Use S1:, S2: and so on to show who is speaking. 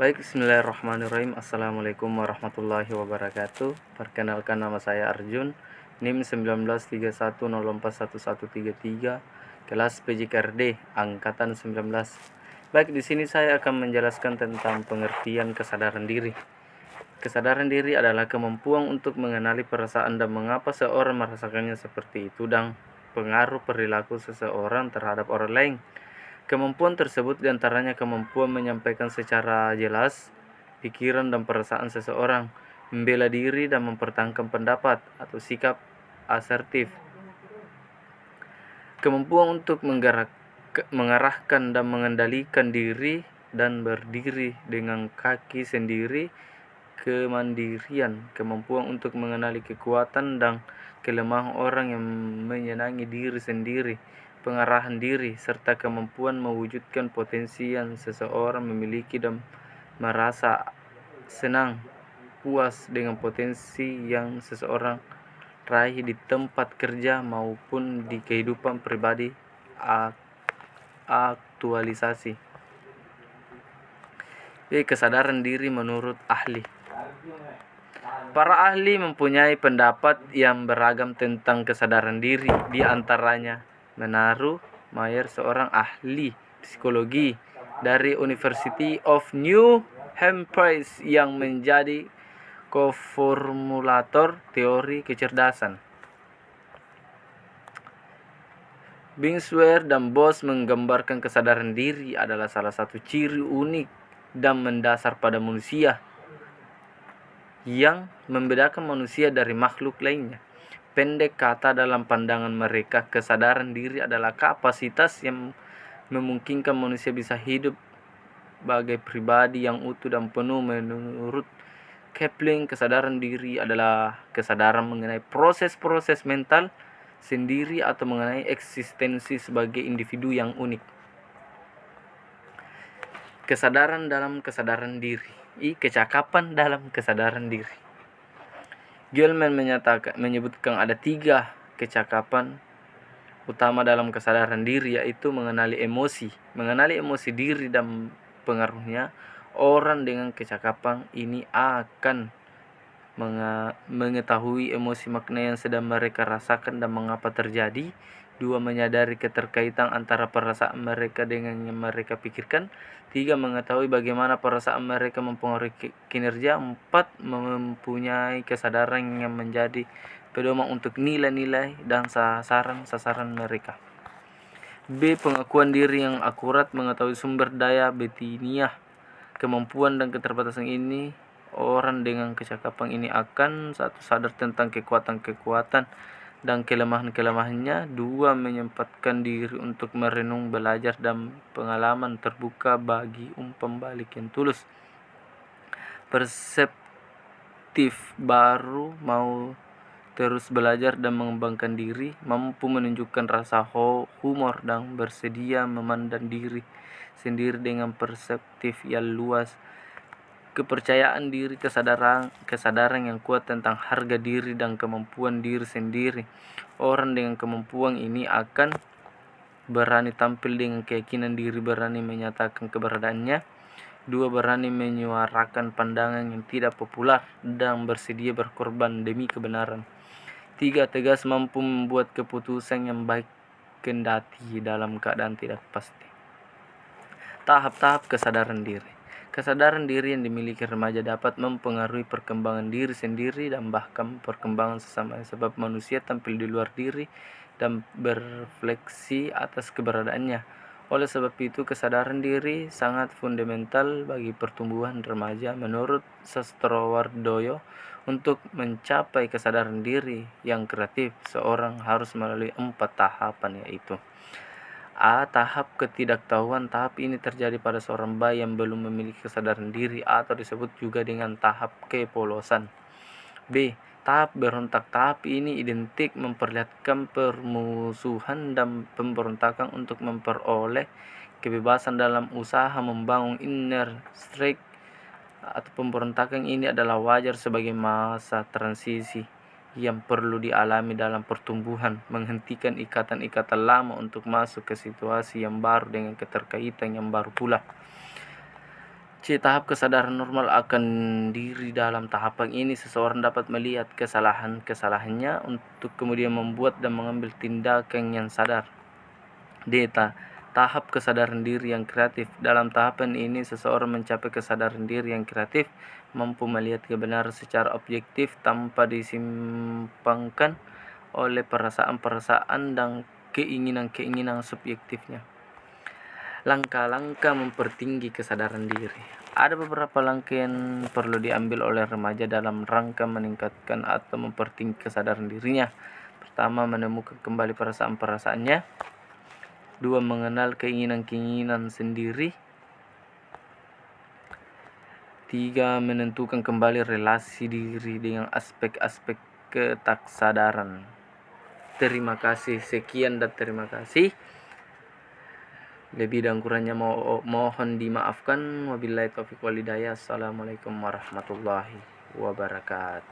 S1: Baik, bismillahirrahmanirrahim. Assalamualaikum warahmatullahi wabarakatuh. Perkenalkan, nama saya Arjun, NIM 1931041133, kelas PJKRD angkatan 19. Baik, di sini saya akan menjelaskan tentang pengertian kesadaran diri. Kesadaran diri adalah kemampuan untuk mengenali perasaan dan mengapa seorang merasakannya seperti itu, dan pengaruh perilaku seseorang terhadap orang lain. Kemampuan tersebut diantaranya kemampuan menyampaikan secara jelas pikiran dan perasaan seseorang, membela diri dan mempertahankan pendapat atau sikap asertif, kemampuan untuk mengarahkan dan mengendalikan diri dan berdiri dengan kaki sendiri, kemandirian, kemampuan untuk mengenali kekuatan dan kelemahan orang yang menyenangi diri sendiri, pengarahan diri, serta kemampuan mewujudkan potensi yang seseorang memiliki dan merasa senang, puas dengan potensi yang seseorang raih di tempat kerja maupun di kehidupan pribadi. Aktualisasi. Kesadaran diri menurut ahli. Para ahli mempunyai pendapat yang beragam tentang kesadaran diri. Di antaranya Menaru Mayer, seorang ahli psikologi dari University of New Hampshire yang menjadi koformulator teori kecerdasan. Bingswaer dan Bos menggambarkan kesadaran diri adalah salah satu ciri unik dan mendasar pada manusia yang membedakan manusia dari makhluk lainnya. Pendek kata, dalam pandangan mereka, kesadaran diri adalah kapasitas yang memungkinkan manusia bisa hidup sebagai pribadi yang utuh dan penuh. Menurut Kepling, kesadaran diri adalah kesadaran mengenai proses-proses mental sendiri atau mengenai eksistensi sebagai individu yang unik. Kesadaran dalam kesadaran diri. Kecakapan dalam kesadaran diri. Gilman menyebutkan ada 3 kecakapan utama dalam kesadaran diri, yaitu mengenali emosi diri dan pengaruhnya. Orang dengan kecakapan ini akan mengetahui emosi makna yang sedang mereka rasakan dan mengapa terjadi. 2. Menyadari keterkaitan antara perasaan mereka dengan yang mereka pikirkan. 3. Mengetahui bagaimana perasaan mereka mempengaruhi kinerja. 4. Mempunyai kesadaran yang menjadi pedoman untuk nilai-nilai dan sasaran mereka. B. Pengakuan diri yang akurat, mengetahui sumber daya batiniah, kemampuan dan keterbatasan ini. Orang dengan kecakapan ini akan 1. Sadar tentang kekuatan-kekuatan dan kelemahan-kelemahannya. 2. Menyempatkan diri untuk merenung, belajar, dan pengalaman terbuka bagi umpan balik yang tulus. Perseptif baru, mau terus belajar dan mengembangkan diri, mampu menunjukkan rasa humor dan bersedia memandang diri sendiri dengan perspektif yang luas. Kepercayaan diri, kesadaran yang kuat tentang harga diri dan kemampuan diri sendiri. Orang dengan kemampuan ini akan berani tampil dengan keyakinan diri, berani menyatakan keberadaannya. 2. Berani menyuarakan pandangan yang tidak populer dan bersedia berkorban demi kebenaran. 3. Tegas, mampu membuat keputusan yang baik kendati dalam keadaan tidak pasti. Tahap-tahap kesadaran diri. Kesadaran diri yang dimiliki remaja dapat mempengaruhi perkembangan diri sendiri dan bahkan perkembangan sesama, sebab manusia tampil di luar diri dan berefleksi atas keberadaannya. Oleh sebab itu, kesadaran diri sangat fundamental bagi pertumbuhan remaja. Menurut Sastrowardoyo, untuk mencapai kesadaran diri yang kreatif, seorang harus melalui 4 tahapan, yaitu A. Tahap ketidaktahuan. Tahap ini terjadi pada seorang bayi yang belum memiliki kesadaran diri atau disebut juga dengan tahap kepolosan. B. Tahap berontak. Tahap ini identik memperlihatkan permusuhan dan pemberontakan untuk memperoleh kebebasan dalam usaha membangun inner strength atau pemberontakan ini adalah wajar sebagai masa transisi yang perlu dialami dalam pertumbuhan, menghentikan ikatan-ikatan lama untuk masuk ke situasi yang baru dengan keterkaitan yang baru pula. C. tahap kesadaran normal akan diri. Dalam tahapan ini, seseorang dapat melihat kesalahannya untuk kemudian membuat dan mengambil tindakan yang sadar. D. Tahap kesadaran diri yang kreatif. Dalam tahapan ini, seseorang mencapai kesadaran diri yang kreatif, mampu melihat kebenaran secara objektif tanpa disimpangkan oleh perasaan-perasaan dan keinginan-keinginan subjektifnya. Langkah-langkah mempertinggi kesadaran diri. Ada beberapa langkah yang perlu diambil oleh remaja dalam rangka meningkatkan atau mempertinggi kesadaran dirinya. Pertama, menemukan kembali perasaan-perasaannya. 2. Mengenal keinginan-keinginan sendiri. 3. Menentukan kembali relasi diri dengan aspek-aspek ketaksadaran. Terima kasih. Sekian dan terima kasih. Lebih dan kurangnya mohon dimaafkan. Wabillahi taufiq wal hidayah. Assalamualaikum warahmatullahi wabarakatuh.